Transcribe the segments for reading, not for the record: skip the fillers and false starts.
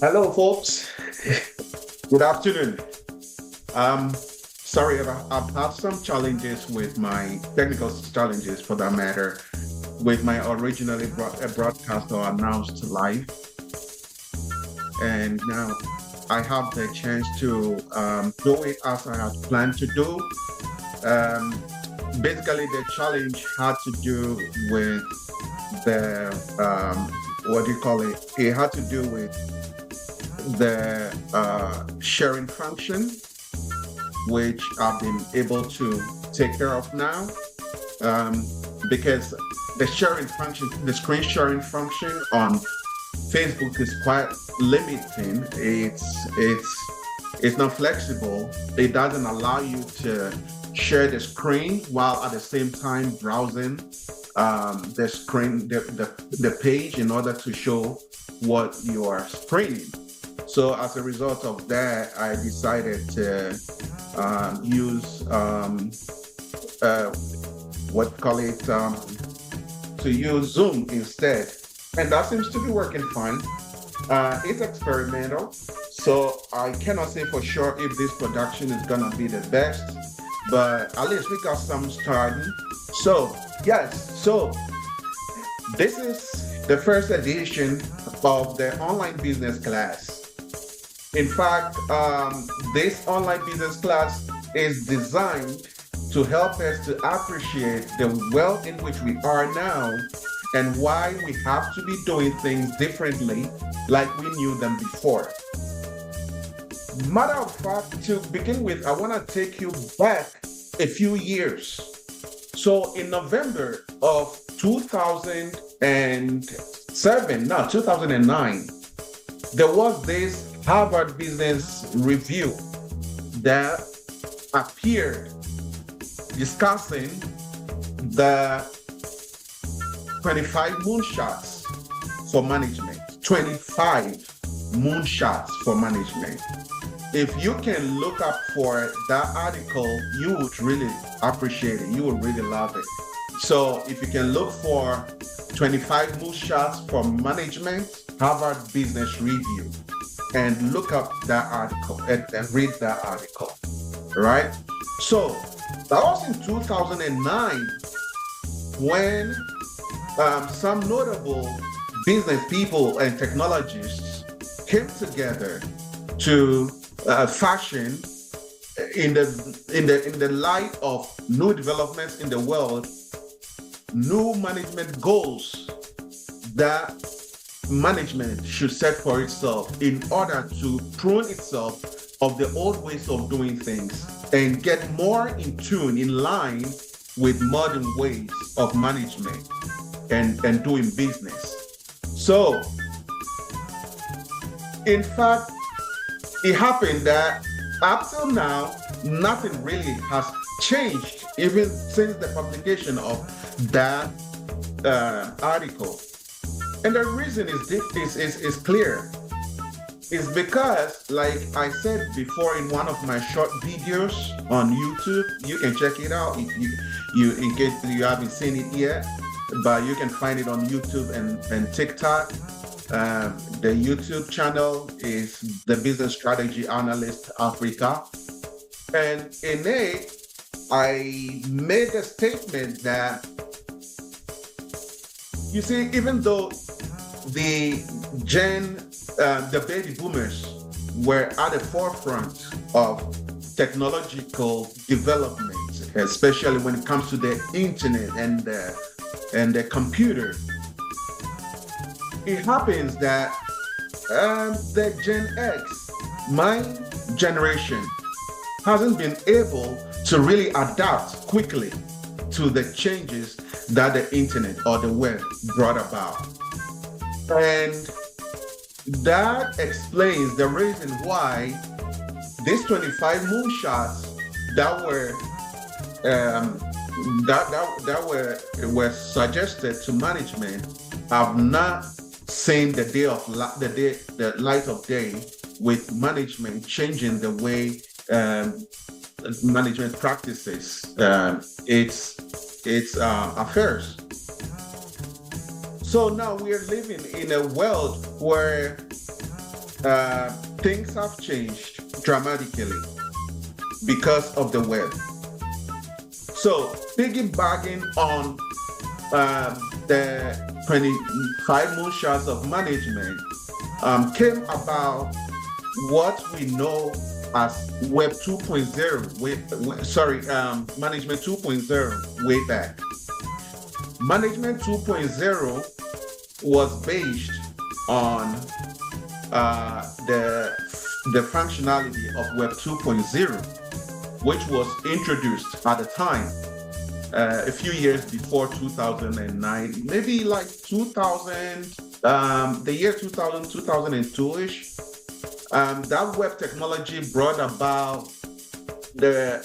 Hello, folks. Good afternoon. Sorry, I've had some challenges with my technical challenges for that matter with my originally broadcast or announced live. And now I have the chance to do it as I had planned to do. Um, Basically, the challenge had to do with the, what do you call it? It had to do with the sharing function, which I've been able to take care of now. Um, because the sharing function, the screen sharing function on Facebook is quite limiting. It's not flexible. It doesn't allow you to share the screen while at the same time browsing the screen, the page in order to show what you are screening. So as a result of that, I decided to use uh, what call it to use Zoom instead, and that seems to be working fine. It's experimental, so I cannot say for sure if this production is gonna be the best, but at least we got some starting. So yes, so this is the first edition of the online business class. In fact, this online business class is designed to help us to appreciate the world in which we are now and why we have to be doing things differently like we knew them before. Matter of fact, to begin with, I want to take you back a few years. So in November of 2007, no, 2009, there was this Harvard Business Review that appeared discussing the 25 moonshots for management. 25 moonshots for management. If you can look up for that article, you would really appreciate it. You would really love it. So if you can look for 25 moonshots for management, Harvard Business Review, and look up that article and read that article, right? So that was in 2009 when some notable business people and technologists came together to fashion in the light of new developments in the world, new management goals that management should set for itself in order to prune itself of the old ways of doing things and get more in tune, in line with modern ways of management and doing business. So, in fact, it happened that up till now, nothing really has changed, even since the publication of that article. And the reason is clear. It's because, like I said before in one of my short videos on YouTube, you can check it out if you in case you haven't seen it yet, but you can find it on YouTube and TikTok. The YouTube channel is the Business Strategy Analyst Africa. And in it, I made a statement that, you see, even though the the baby boomers were at the forefront of technological development, especially when it comes to the internet and the computer. It happens that the Gen X, my generation, hasn't been able to really adapt quickly to the changes that the internet or the web brought about. And that explains the reason why these 25 moonshots that were were suggested to management have not seen the light of day, with management changing the way management practices its affairs. So now we are living in a world where things have changed dramatically because of the web. So piggybacking on the 25 moonshots of management came about what we know as Web 2.0, Management 2.0 way back. Management 2.0 was based on the functionality of Web 2.0, which was introduced at the time, a few years before 2009, maybe like 2000, the year 2000, 2002-ish. That web technology brought about the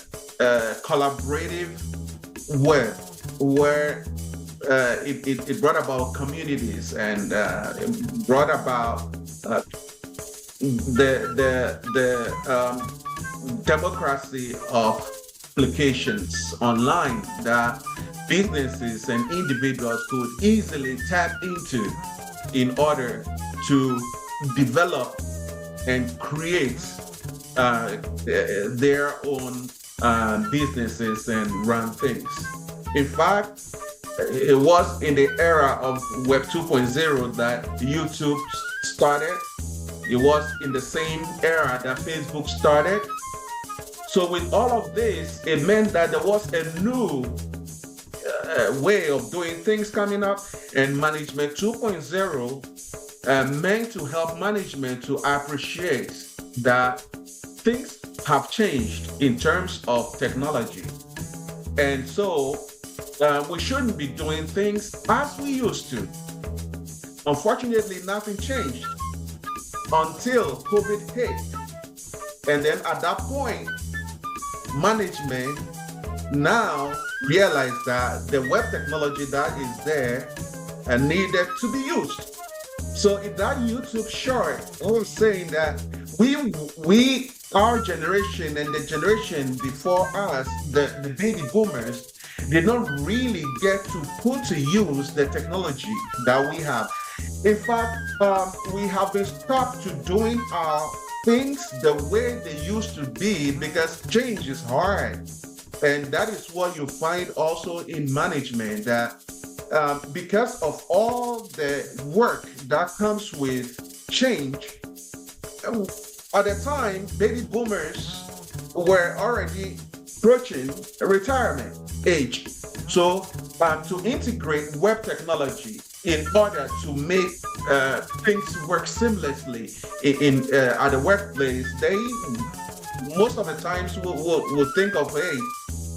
collaborative web, where it brought about communities and it brought about the democracy of applications online that businesses and individuals could easily tap into in order to develop and create their own businesses and run things. In fact, it was in the era of Web 2.0 that YouTube started. It was in the same era that Facebook started. So with all of this, it meant that there was a new way of doing things coming up, and Management 2.0 meant to help management to appreciate that things have changed in terms of technology. And so we shouldn't be doing things as we used to. Unfortunately, nothing changed until COVID hit. And then at that point, management now realized that the web technology that is there and needed to be used. So in that YouTube short, I was saying that we our generation and the generation before us, the baby boomers, did not really get to put to use the technology that we have. In fact, we have been stopped to doing our things the way they used to be because change is hard. And that is what you find also in management, that because of all the work that comes with change, at the time, baby boomers were already approaching retirement age. So to integrate web technology in order to make things work seamlessly in at the workplace, they most of the times will think of, hey,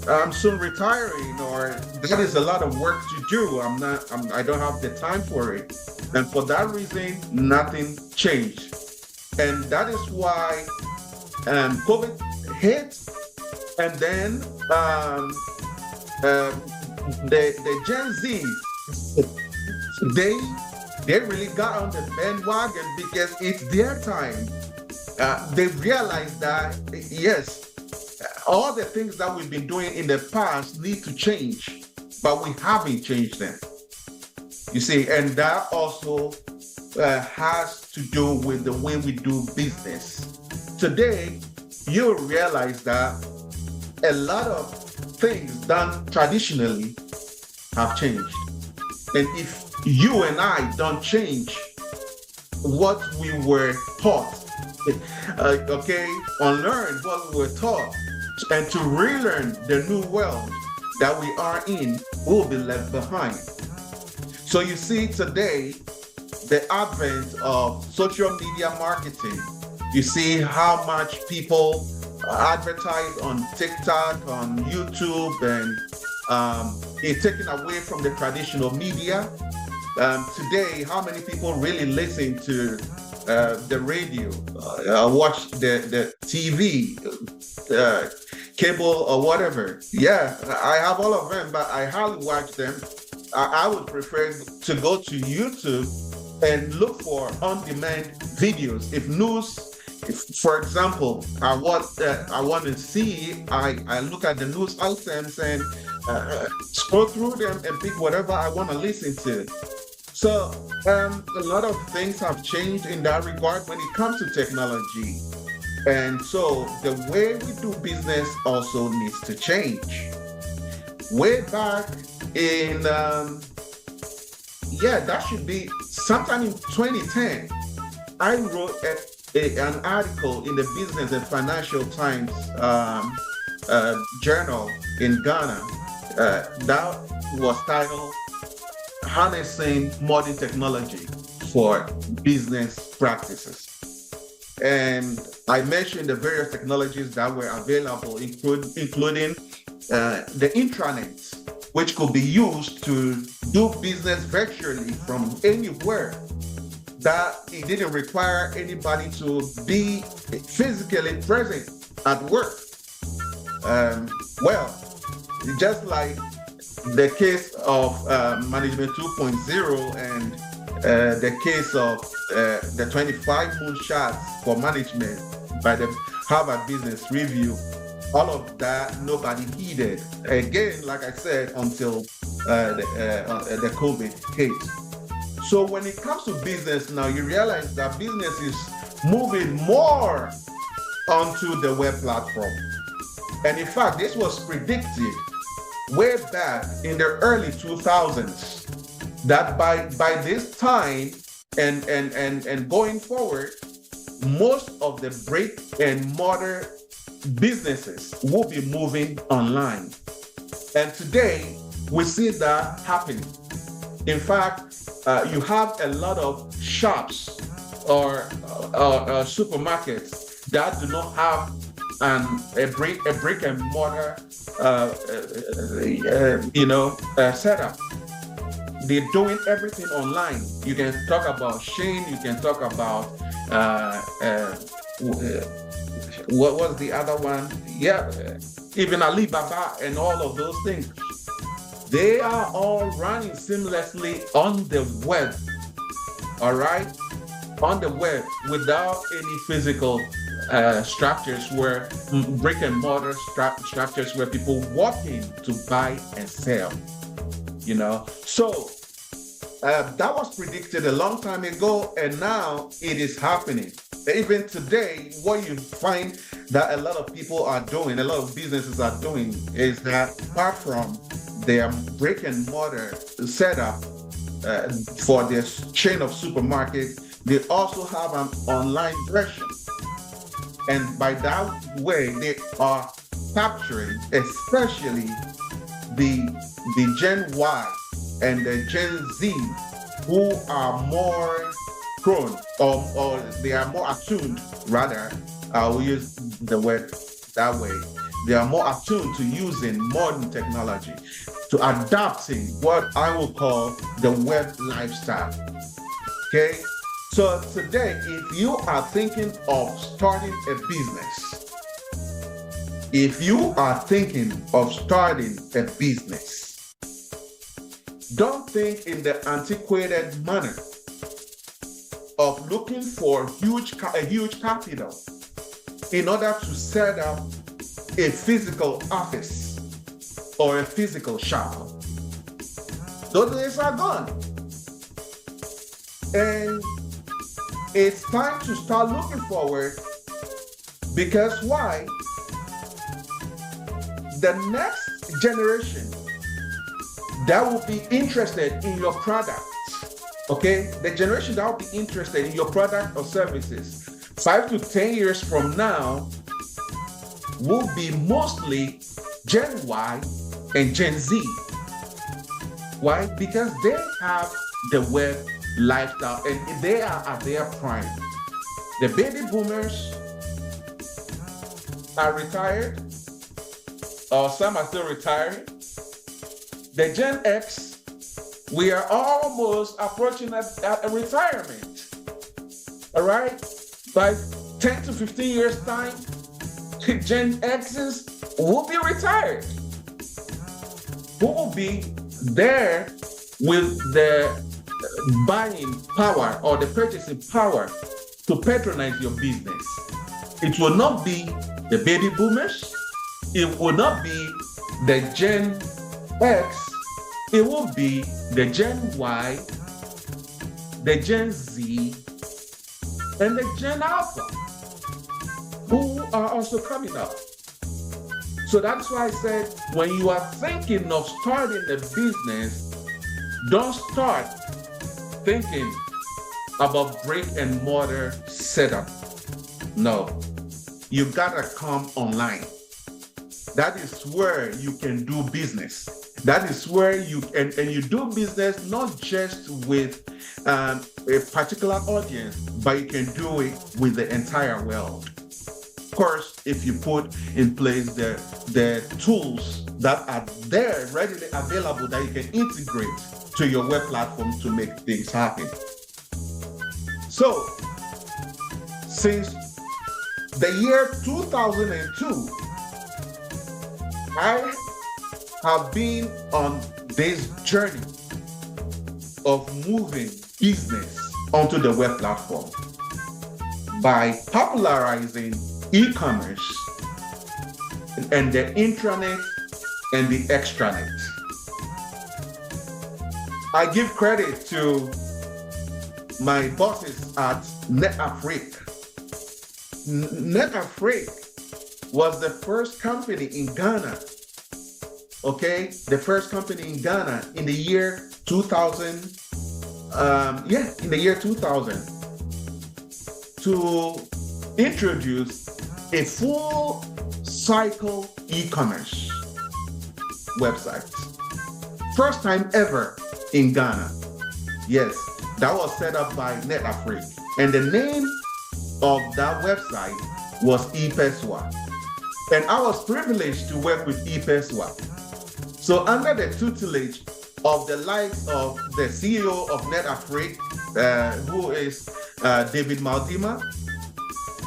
I'm soon retiring, or that is a lot of work to do. I don't have the time for it. And for that reason, nothing changed. And that is why COVID hit, and then the Gen Z, they really got on the bandwagon because it's their time. They realized that, yes, all the things that we've been doing in the past need to change, but we haven't changed them. You see, and that also has to do with the way we do business. Today, you realize that a lot of things done traditionally have changed. And if you and I don't change what we were taught, unlearn what we were taught, and to relearn the new world that we are in, we'll be left behind. So you see today, the advent of social media marketing, you see how much people advertise on TikTok, on YouTube, and it's taken away from the traditional media. Today, how many people really listen to the radio, watch the TV, cable or whatever? Yeah, I have all of them, but I hardly watch them. I would prefer to go to YouTube and look for on-demand videos. If, for example, I want to see, I look at the news items and scroll through them and pick whatever I want to listen to. So a lot of things have changed in that regard when it comes to technology. And so the way we do business also needs to change. Way back in, that should be sometime in 2010, I wrote an article in the Business and Financial Times journal in Ghana that was titled Harnessing Modern Technology for Business Practices. And I mentioned the various technologies that were available, including the intranet, which could be used to do business virtually from anywhere, that it didn't require anybody to be physically present at work. Just like the case of Management 2.0 and the case of the 25 moonshots for management by the Harvard Business Review, all of that nobody heeded. Again, like I said, until the COVID hit. So when it comes to business now, you realize that business is moving more onto the web platform. And in fact, this was predicted way back in the early 2000s that by this time and going forward, most of the brick and mortar businesses will be moving online. And today, we see that happening. In fact, you have a lot of shops or supermarkets that do not have a brick and mortar setup. They're doing everything online. You can talk about Shane. You can talk about what was the other one? Even Alibaba and all of those things. They are all running seamlessly on the web. All right, on the web without any physical structures, where brick and mortar structures where people walk in to buy and sell. So that was predicted a long time ago, and now it is happening. Even today, what you find that a lot of people are doing, a lot of businesses are doing, is that apart from their brick and mortar setup for their chain of supermarkets, they also have an online version. And by that way, they are capturing especially the Gen Y and the Gen Z, who are more prone, or they are more attuned, rather, I will use the word that way. They are more attuned to using modern technology, to adapting what I will call the web lifestyle. Okay? So today, if you are thinking of starting a business, don't think in the antiquated manner of looking for a huge capital in order to set up a physical office or a physical shop. Those days are gone. And it's time to start looking forward, because why? The next generation that will be interested in your product, okay? The generation that will be interested in your product or services 5 to 10 years from now will be mostly Gen Y and Gen Z. Why? Because they have the web lifestyle and they are at their prime. The baby boomers are retired, or some are still retiring. The Gen X, we are almost approaching a retirement. All right? By 10 to 15 years time, Gen X's will be retired. Who will be there with the buying power or the purchasing power to patronize your business? It will not be the baby boomers. It will not be the Gen X. It will be the Gen Y the Gen Z, and the Gen Alpha, who are also coming up. So that's why I said, when you are thinking of starting a business, don't start thinking about brick and mortar setup. No, you gotta come online. That is where you can do business. That is where you and you do business not just with a particular audience, but you can do it with the entire world. Of course, if you put in place the tools that are there readily available that you can integrate to your web platform to make things happen. So, since the year 2002, I have been on this journey of moving business onto the web platform by popularizing e-commerce and the intranet and the extranet. I give credit to my bosses at NetAfrique. NetAfrique was the first company in Ghana, okay? The first company in Ghana in the year 2000, in the year 2000, to introduce a full cycle e-commerce website. First time ever in Ghana. Yes, that was set up by NetAfrique. And the name of that website was ePeswa. And I was privileged to work with ePeswa. So under the tutelage of the likes of the CEO of NetAfrique, who is David Maldima,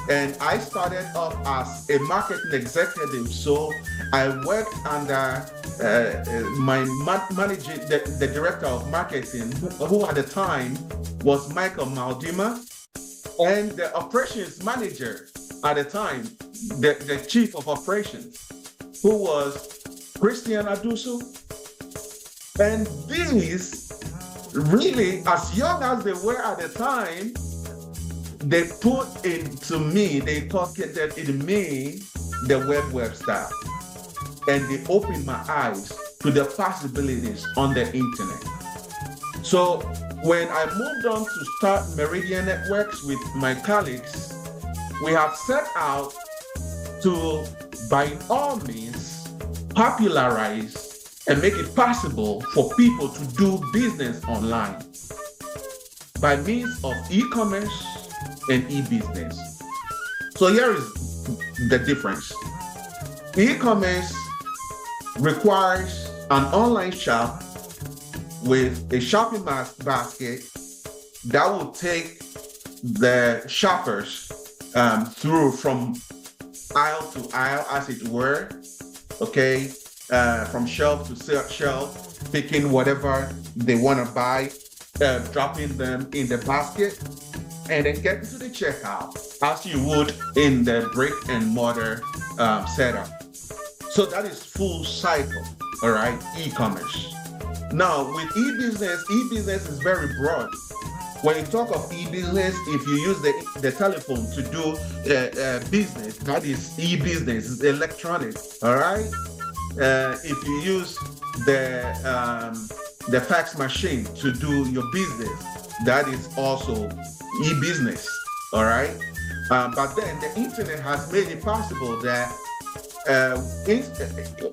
and I started off as a marketing executive. So I worked under my manager, the director of marketing, who at the time was Michael Maldima, and the operations manager at the time, the chief of operations, who was Christian Adusu. And these, really, as young as they were at the time, they put into me, they targeted in me the web style. And they opened my eyes to the possibilities on the internet. So when I moved on to start Meridian Networks with my colleagues, we have set out to, by all means, popularize and make it possible for people to do business online by means of e-commerce and e-business. So here is the difference. E-commerce requires an online shop with a shopping basket that will take the shoppers through from aisle to aisle, as it were, okay, from shelf to shelf, picking whatever they want to buy, dropping them in the basket, and then getting to the checkout as you would in the brick and mortar setup. So that is full cycle, all right, e-commerce. Now with e-business is very broad. When you talk of e-business, if you use the telephone to do business, that is e-business, it's electronic, all right? If you use the fax machine to do your business, that is also e-business, all right? But then the internet has made it possible that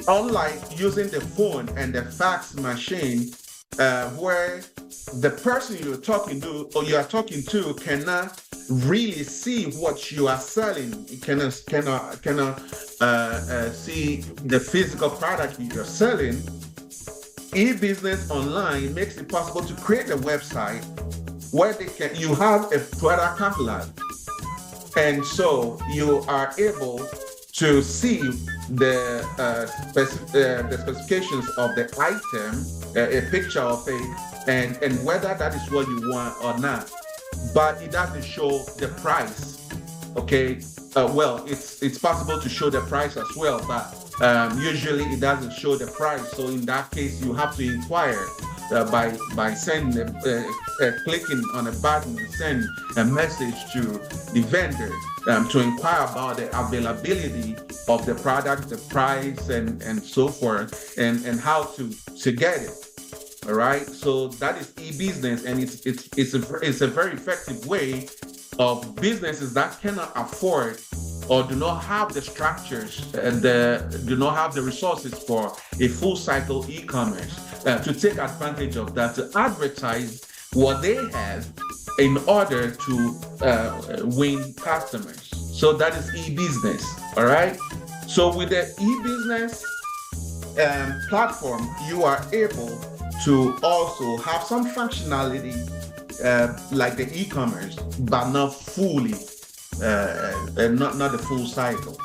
unlike using the phone and the fax machine, where the person you're talking to cannot really see what you are selling, you cannot see the physical product you're selling. E-business online makes it possible to create a website where you have a product catalog, and so you are able to see the specifications of the item, a picture of it, and whether that is what you want or not. But it doesn't show the price, okay? Well, it's possible to show the price as well, but usually it doesn't show the price. So in that case, you have to inquire by sending clicking on a button to send a message to the vendor to inquire about the availability of the product, the price, and so forth, and how to get it. All right, so that is e-business, and it's a very effective way of businesses that cannot afford or do not have the structures and do not have the resources for a full cycle e-commerce to take advantage of that, to advertise what they have in order to win customers. So that is e-business. All right. So with the e-business platform, you are able to also have some functionality like the e-commerce, but not fully, not the full cycle,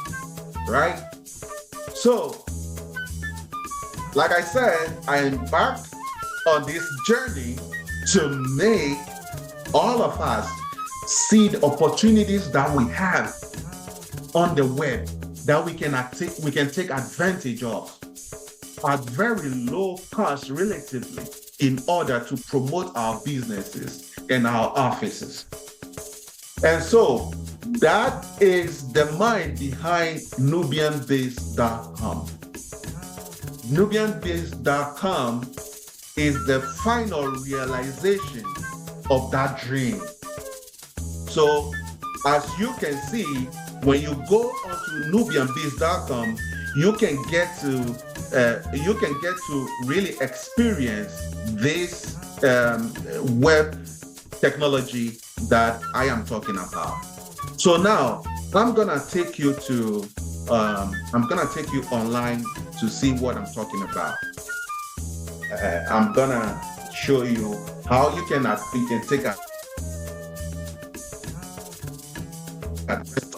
right? So, like I said, I embarked on this journey to make all of us see the opportunities that we have on the web that we can take advantage of at very low cost relatively in order to promote our businesses and our offices. And so that is the mind behind NubianBase.com. NubianBase.com is the final realization of that dream. So as you can see, when you go onto NubianBase.com, you can get to really experience this web technology that I am talking about. So now I'm gonna take you online to see what I'm talking about. I'm gonna show you how you can take a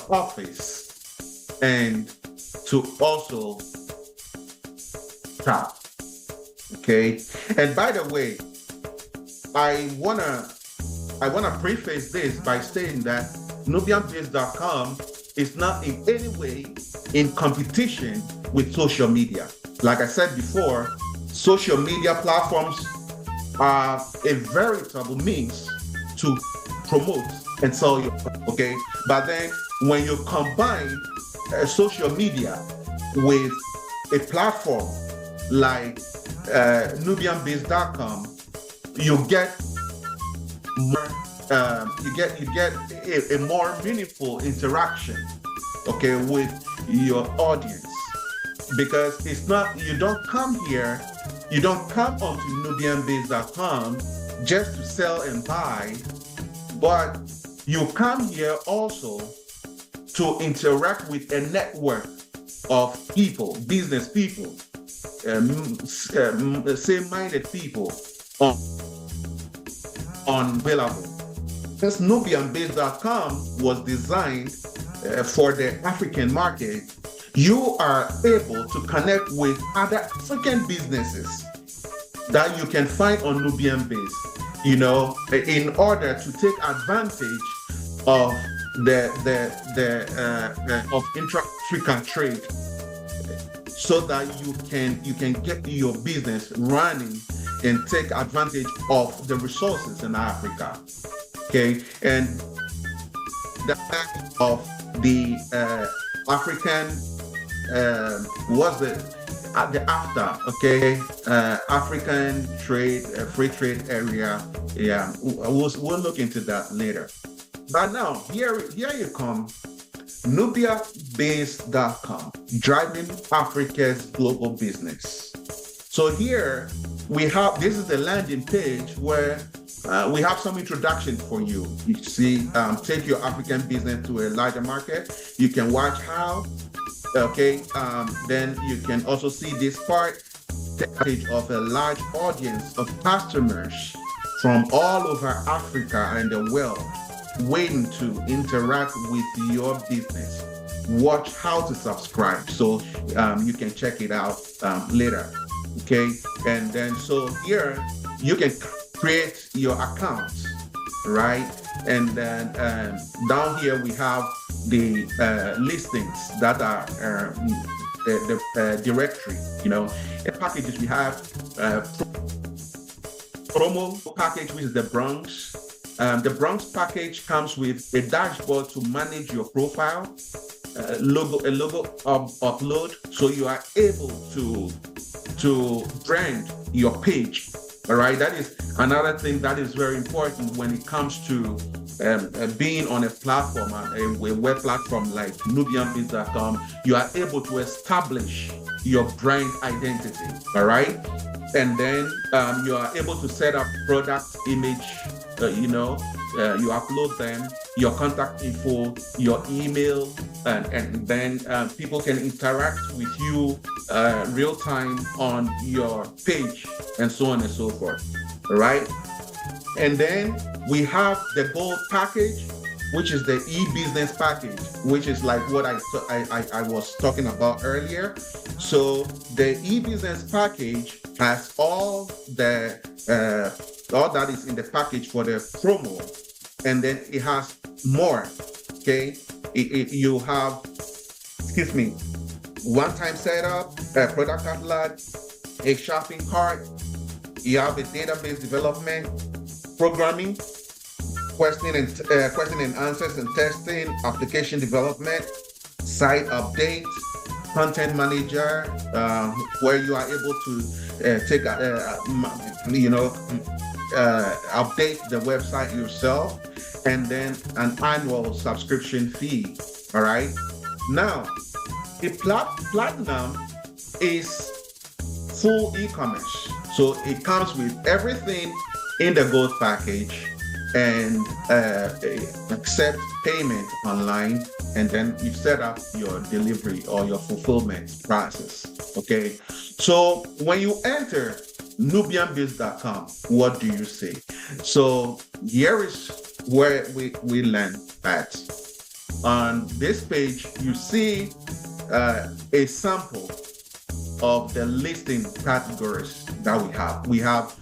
office and to also tap. Okay, and by the way, I wanna preface this by saying that NubianBase.com is not in any way in competition with social media. Like I said before, social media platforms are a veritable means to promote and sell your product, okay? But then when you combine social media with a platform like NubianBase.com, you get more, you get a more meaningful interaction, okay, with your audience, because it's not, you don't come onto NubianBase.com just to sell and buy, but you come here also to interact with a network of people, business people, same-minded people available. Since NubianBase.com was designed for the African market, you are able to connect with other African businesses that you can find on Nubian Base, in order to take advantage of of intra-African trade, so that you can get your business running and take advantage of the resources in Africa. Okay, and the fact of the African African trade, free trade area. Yeah, we'll look into that later. But now here you come, NubiaBase.com, driving Africa's global business. So here we have, this is the landing page where we have some introduction for you. You see, take your African business to a larger market. You can watch how. Okay, then you can also see this part, the page of a large audience of customers from all over Africa and the world waiting to interact with your business. Watch how to subscribe, so you can check it out later. Okay, and then so here you can create your account, right? And then down here we have the listings that are the directory, the packages we have, promo package, which is the Bronx. The Bronx package comes with a dashboard to manage your profile, a logo upload, so you are able to brand your page. All right, that is another thing that is very important when it comes to being on a platform, a web platform like nubianbiz.com. You are able to establish your brand identity. All right, and then you are able to set up product image. You upload them, your contact info, your email, and then people can interact with you real time on your page, and so on and so forth. All right. And then we have the gold package, which is the e-business package, which is like what I was talking about earlier. So the e-business package has all that is in the package for the promo, and then it has more. Okay, you have, one-time setup, a product catalog, a shopping cart. You have a database development, programming, question and answers and testing, application development, site update, content manager, where you are able to update the website yourself, and then an annual subscription fee. All right. Now, the platinum is full e-commerce. So it comes with everything in the gold package, and accept payment online, and then you set up your delivery or your fulfillment process. Okay. So when you enter nubianbiz.com, what do you see? So here is where we land at. On this page, you see a sample of the listing categories that we have. We have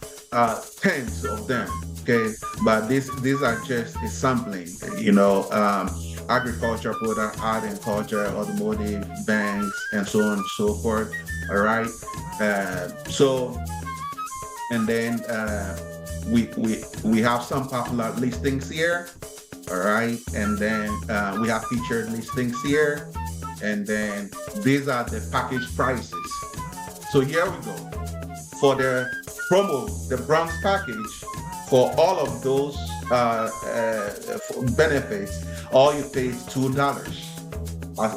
tens of them, okay? But these are just a sampling, agriculture, product, art and culture, automotive, banks, and so on and so forth. All right. And then we have some popular listings here. All right. And then we have featured listings here. And then these are the package prices. So here we go. For the promo, the Bronx package, for all of those benefits, all you pay is $2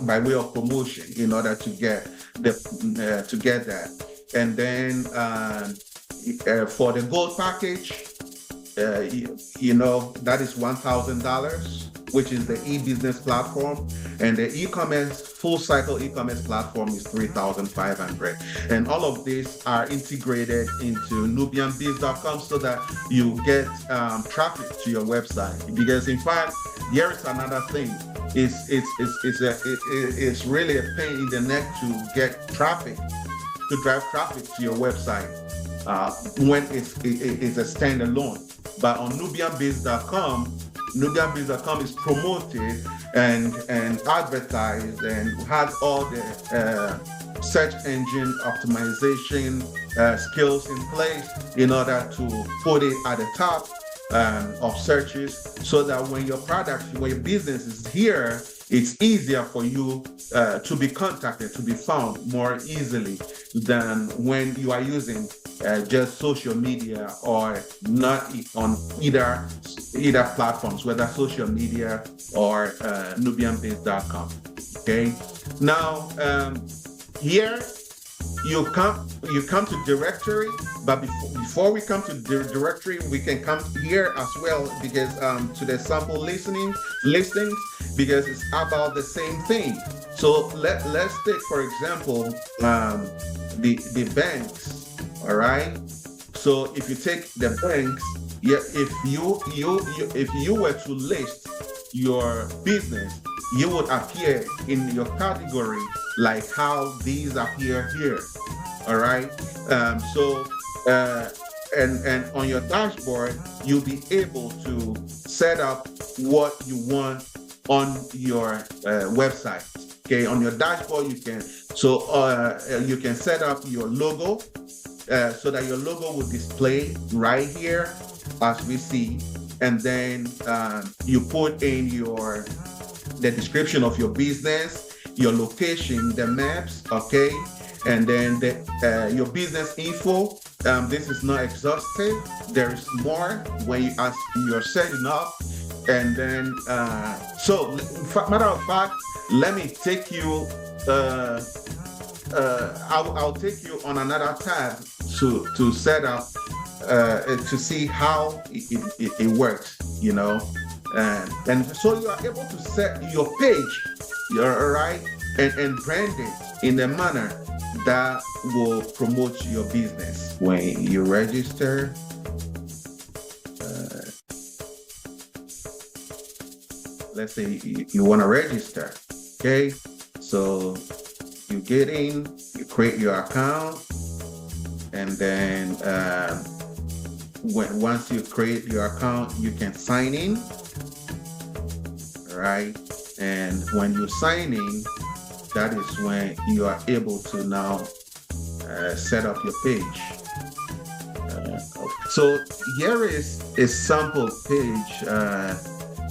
by way of promotion in order to get that. And then for the gold package, that is $1,000, which is the e-business platform, and the e-commerce full cycle e-commerce platform is $3,500. And all of these are integrated into nubianbiz.com so that you get traffic to your website. Because in fact, here is another thing. It's really a pain in the neck to get traffic, to drive traffic to your website when it's a standalone. But on nubianbiz.com is promoted and advertised and has all the search engine optimization skills in place in order to put it at the top of searches, so that when your business is here, it's easier for you to be contacted, to be found more easily than when you are using just social media or not on either platforms, whether social media or nubianbiz.com. Okay. Now here you come to directory, but before we come to the directory, we can come here as well, because to the sample listings, because it's about the same thing. So let's take, for example, the banks. All right. So if you take the banks, if you were to list your business, you would appear in your category like how these appear here. All right. And on your dashboard, you'll be able to set up what you want on your website. Okay. On your dashboard, you can set up your logo. so that your logo will display right here as we see. And then you put in the description of your business, your location, the maps, okay, and then your business info. This is not exhaustive. There is more when as you're setting up, and then matter of fact, let me take you. I'll take you on another tab to set up to see how it works, and so you are able to set your page, right, and brand it in a manner that will promote your business. When you register, let's say you want to register, okay, so you get in, you create your account, and then once you create your account, you can sign in, right? And when you sign in, that is when you are able to now set up your page. So here is a sample page.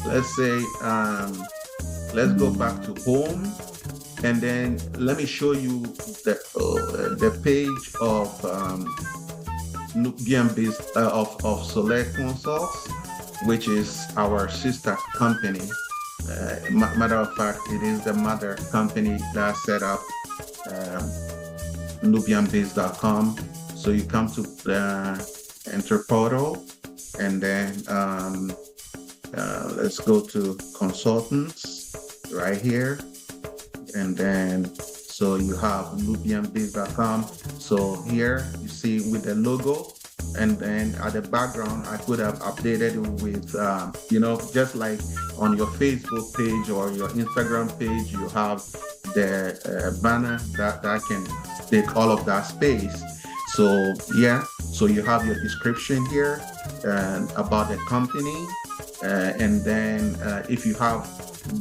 Let's say, let's go back to home. And then let me show you the page of Nubian Biz of Select Consults, which is our sister company. Matter of fact, it is the mother company that set up nubianbiz.com. So you come to the Enter portal, and then let's go to consultants right here. And then, so you have nubianbiz.com. So here you see with the logo, and then at the background, I could have updated it with, just like on your Facebook page or your Instagram page, you have the banner that can take all of that space. So yeah, so you have your description here about the company, and then if you have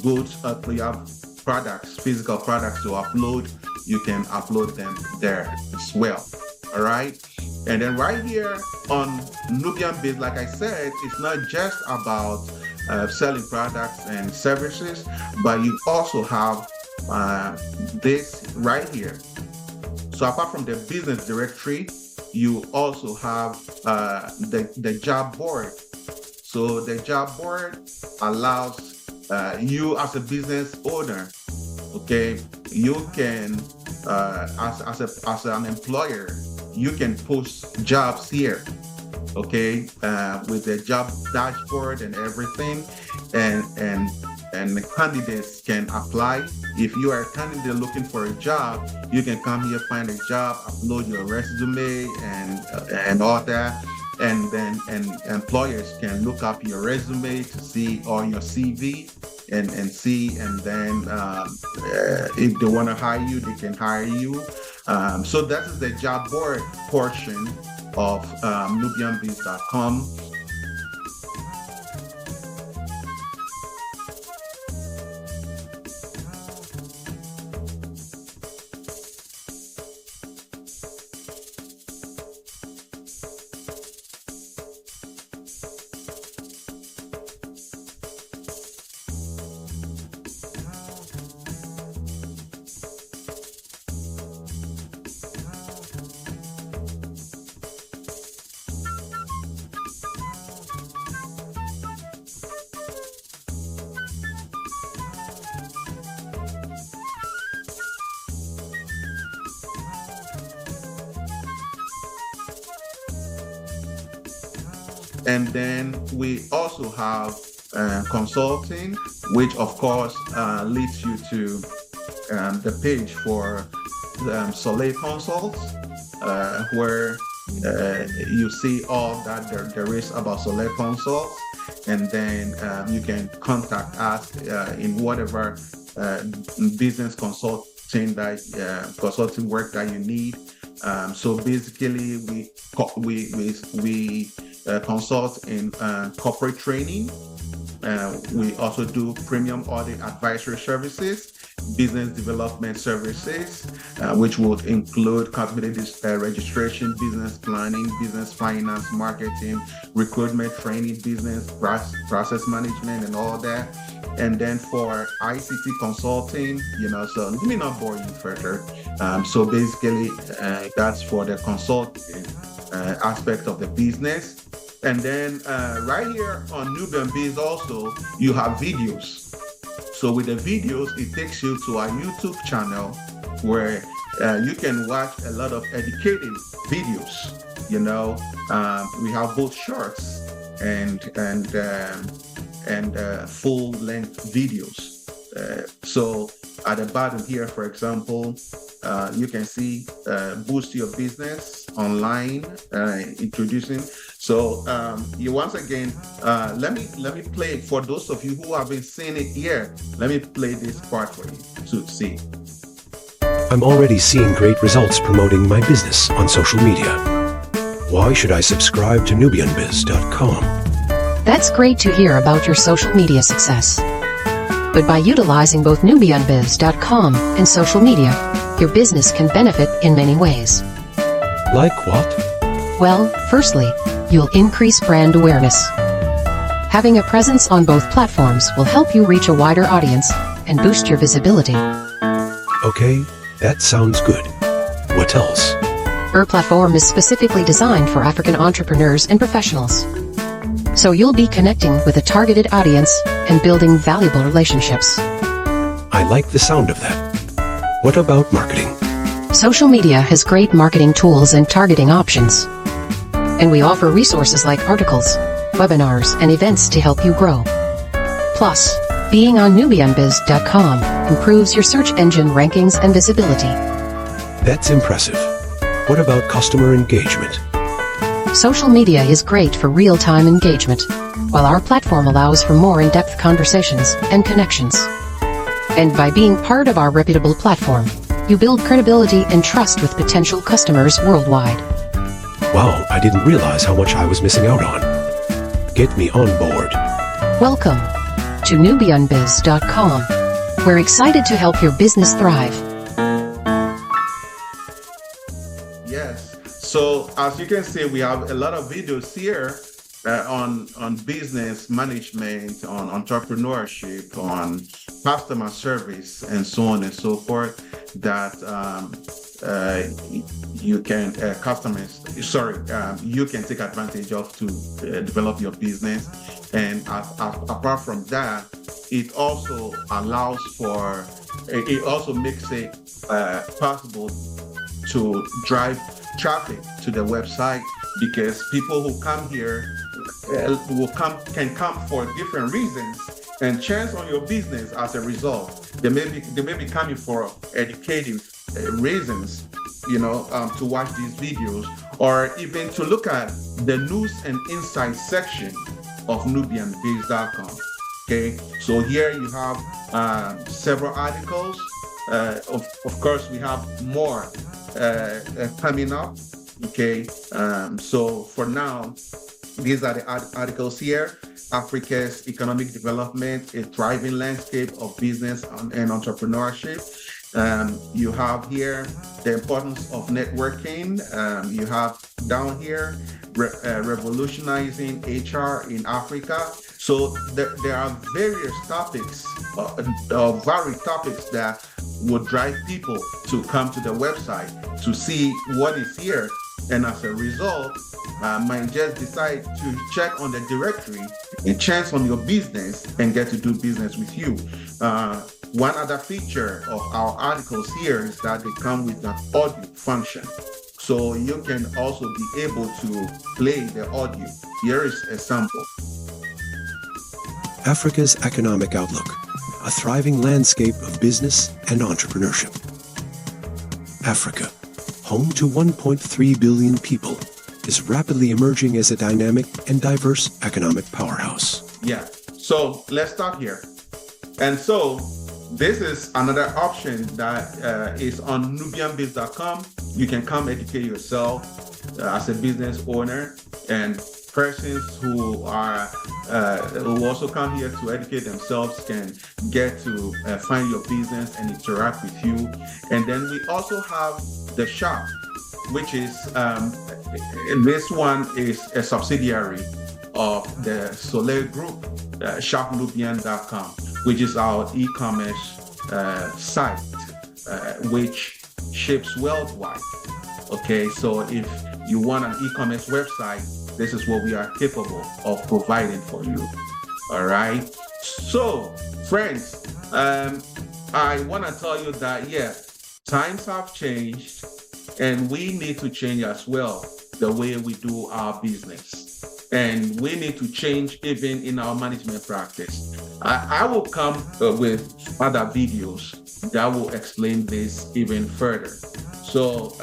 goods, you have products, physical products to upload, you can upload them there as well. All right. And then right here on Nubian Biz, like I said, it's not just about selling products and services, but you also have this right here. So apart from the business directory, you also have the job board. So the job board allows you as a business owner, okay, you can as an employer, you can post jobs here, okay, with the job dashboard and everything, and the candidates can apply. If you are a candidate looking for a job, you can come here, find a job, upload your resume and all that. And then employers can look up your resume to see, or your CV and see, and then if they want to hire you, they can hire you. So that is the job board portion of nubianbiz.com. And then we also have consulting, which of course leads you to the page for Soleil Consults, where you see all that there is about Soleil Consults, and then you can contact us in whatever business consulting work that you need. So basically, we consult in corporate training. We also do premium audit advisory services, business development services, which would include company registration, business planning, business finance, marketing, recruitment, training, business process management, and all that. And then for ICT consulting, so let me not bore you further. So basically, that's for the consulting aspect of the business. And then right here on Nubian Biz also, you have videos. So with the videos, it takes you to our YouTube channel where you can watch a lot of educating videos. We have both shorts and full-length videos. So at the bottom here, for example, you can see boost your business online, introducing. So you once again, let me play for those of you who haven't seen it here. Let me play this part for you to see. I'm already seeing great results promoting my business on social media. Why should I subscribe to nubianbiz.com? That's great to hear about your social media success. But by utilizing both nubianbiz.com and social media, your business can benefit in many ways. Like what? Well, firstly, you'll increase brand awareness. Having a presence on both platforms will help you reach a wider audience and boost your visibility. Okay, that sounds good. What else? Our platform is specifically designed for African entrepreneurs and professionals. So you'll be connecting with a targeted audience and building valuable relationships. I like the sound of that. What about marketing? Social media has great marketing tools and targeting options. And we offer resources like articles, webinars, and events to help you grow. Plus, being on nubianbiz.com improves your search engine rankings and visibility. That's impressive. What about customer engagement? Social media is great for real-time engagement, while our platform allows for more in-depth conversations and connections. And by being part of our reputable platform, you build credibility and trust with potential customers worldwide. Wow, I didn't realize how much I was missing out on. Get me on board. Welcome to nubianbiz.com. We're excited to help your business thrive. Yes. So as you can see, we have a lot of videos here on business management, on entrepreneurship, on customer service, and so on and so forth that you can you can take advantage of to develop your business. And apart from that, it also allows for, it also makes it possible to drive traffic to the website, because people who come here can come for different reasons and chance on your business as a result. They may be coming for educative reasons, to watch these videos, or even to look at the news and insights section of nubianbiz.com. Okay, so here you have several articles. Of course, we have more coming up. Okay, so for now, these are the articles here. Africa's economic development, a thriving landscape of business and entrepreneurship. You have here the importance of networking. You have down here revolutionizing HR in Africa. So there are various topics, varied topics that would drive people to come to the website to see what is here, and as a result, might just decide to check on the directory and chance on your business and get to do business with you. One other feature of our articles here is that they come with an audio function. So you can also be able to play the audio. Here is a sample. Africa's economic outlook, a thriving landscape of business and entrepreneurship. Africa, home to 1.3 billion people, is rapidly emerging as a dynamic and diverse economic powerhouse. Yeah, so let's stop here. And so this is another option that is on nubianbiz.com. You can come educate yourself as a business owner, and persons who are who also come here to educate themselves can get to find your business and interact with you. And then we also have the shop, which is this one is a subsidiary of the Soleil Group, shopnubian.com, which is our e-commerce site, which ships worldwide. Okay, so if you want an e-commerce website, this is what we are capable of providing for you. All right. So, friends, I want to tell you that, times have changed and we need to change as well the way we do our business. And we need to change even in our management practice. I will come with other videos that will explain this even further. So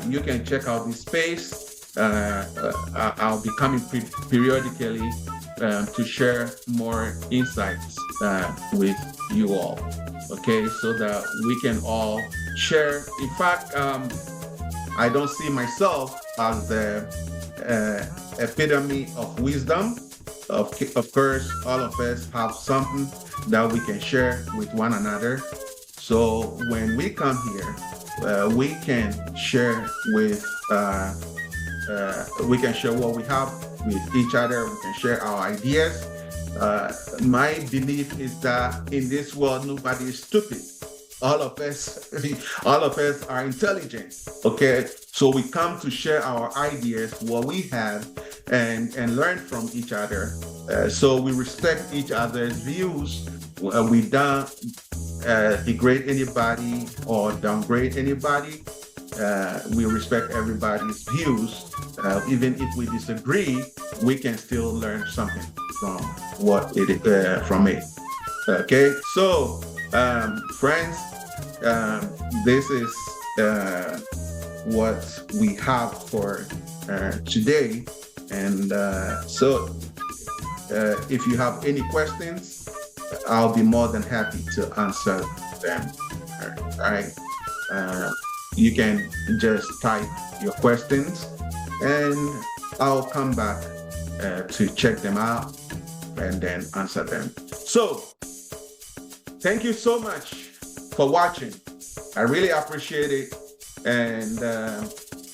you can check out this space. I'll be coming periodically to share more insights with you all, okay, so that we can all share. In fact, I don't see myself as the epitome of wisdom. Of course, all of us have something that we can share with one another. So when we come here, we can share with we can share what we have with each other. We can share our ideas. My belief is that in this world, nobody is stupid. All of us are intelligent. Okay, so we come to share our ideas, what we have, and learn from each other. So we respect each other's views. We don't degrade anybody or downgrade anybody. We respect everybody's views. Even if we disagree, we can still learn something from from it. Okay, so friends, this is what we have for today. And so if you have any questions, I'll be more than happy to answer them. All right. You can just type your questions and I'll come back to check them out and then answer them. So thank you so much for watching. I really appreciate it. And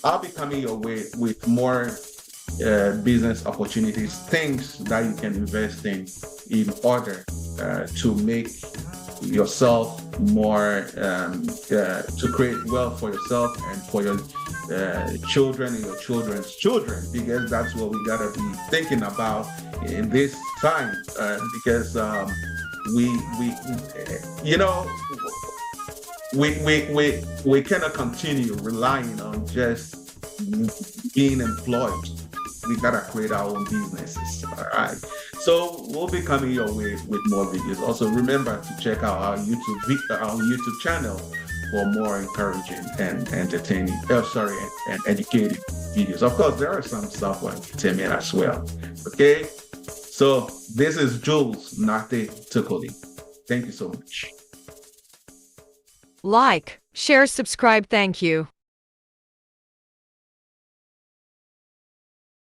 I'll be coming your way with more business opportunities, things that you can invest in order to make yourself more, to create wealth for yourself and for your children and your children's children, because that's what we gotta be thinking about in this time, because we cannot continue relying on just being employed. We gotta create our own businesses. All right. So we'll be coming your way with more videos. Also, remember to check out our YouTube channel for more encouraging and entertaining, and educative videos. Of course, there are some stuff on entertainment as well. Okay. So this is Jules Nate Tukoli. Thank you so much. Like, share, subscribe. Thank you.